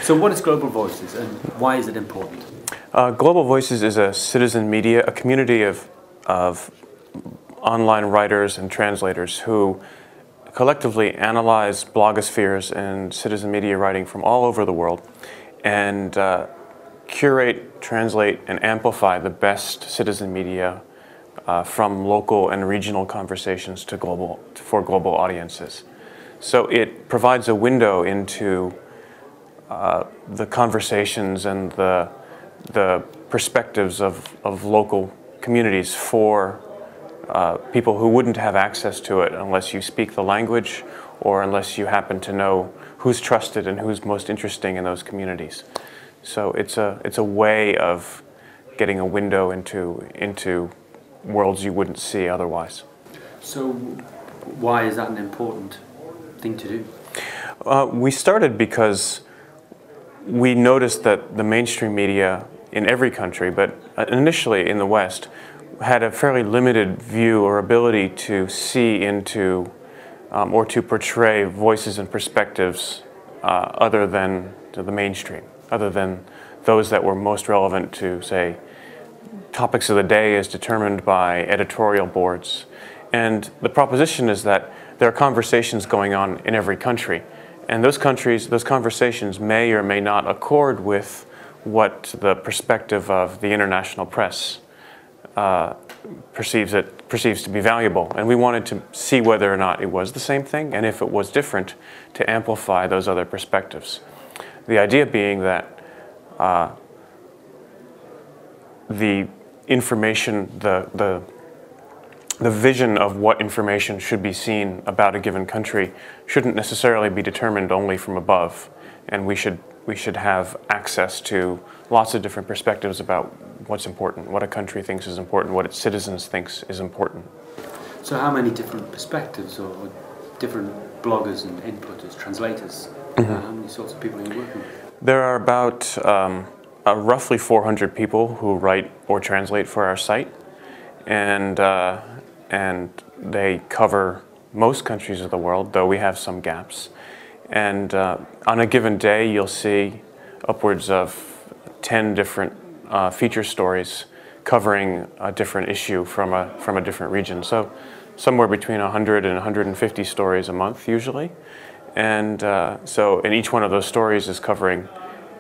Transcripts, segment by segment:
So what is Global Voices and why is it important? Global Voices is a citizen media, a community of online writers and translators who collectively analyze blogospheres and citizen media writing from all over the world and curate, translate, and amplify the best citizen media from local and regional conversations to for global audiences. So it provides a window into the conversations and the perspectives of local communities for people who wouldn't have access to it unless you speak the language or unless you happen to know who's trusted and who's most interesting in those communities. So it's a way of getting a window into worlds you wouldn't see otherwise. So why is that an important thing to do? We started because we noticed that the mainstream media in every country, but initially in the West, had a fairly limited view or ability to see into or to portray voices and perspectives other than the mainstream, other than those that were most relevant to, say, topics of the day as determined by editorial boards. And the proposition is that there are conversations going on in every country. And those conversations may or may not accord with what the perspective of the international press perceives to be valuable. And we wanted to see whether or not it was the same thing, and if it was different, to amplify those other perspectives. The idea being that the information, the vision of what information should be seen about a given country shouldn't necessarily be determined only from above, and we should have access to lots of different perspectives about what's important, what a country thinks is important, what its citizens thinks is important. So how many different perspectives or different bloggers and inputters, translators, how many sorts of people are you working with? There are about roughly 400 people who write or translate for our site, and they cover most countries of the world, though we have some gaps. And on a given day, you'll see upwards of 10 different feature stories covering a different issue from a different region. So somewhere between 100 and 150 stories a month usually. And and each one of those stories is covering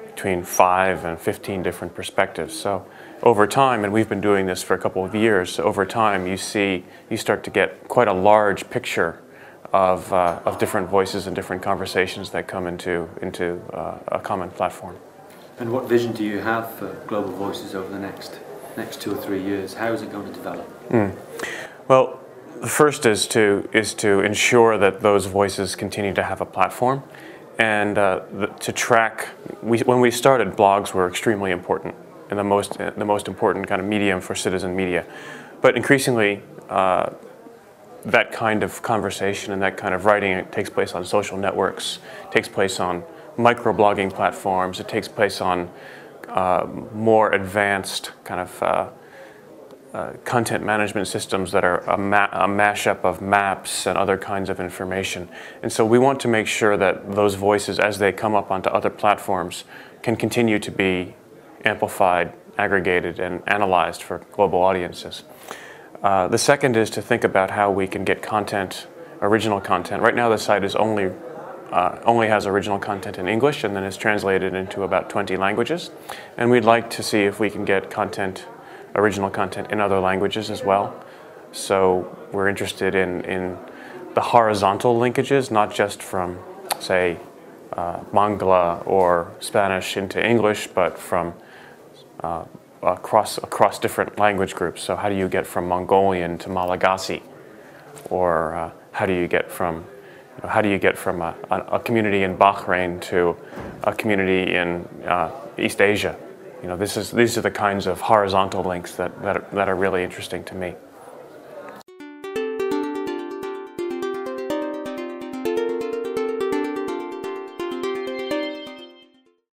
between 5 and 15 different perspectives. So over time, and we've been doing this for a couple of years, over time you start to get quite a large picture of different voices and different conversations that come into a common platform. And what vision do you have for Global Voices over the next 2 or 3 years? How is it going to develop? Well, the first is to ensure that those voices continue to have a platform, and to track. When we started, blogs were extremely important and the most important kind of medium for citizen media, but increasingly that kind of conversation and that kind of writing, it takes place on social networks, takes place on microblogging platforms, it takes place on more advanced kind of content management systems that are a mashup of maps and other kinds of information. And so we want to make sure that those voices, as they come up onto other platforms, can continue to be amplified, aggregated, and analyzed for global audiences. The second is to think about how we can get content, original content. Right now the site is only has original content in English, and then is translated into about 20 languages. And we'd like to see if we can get original content in other languages as well. So we're interested in the horizontal linkages, not just from, say, Mangla or Spanish into English, but from across different language groups. So how do you get from Mongolian to Malagasy, or how do you get from a community in Bahrain to a community in East Asia? These are the kinds of horizontal links that are really interesting to me.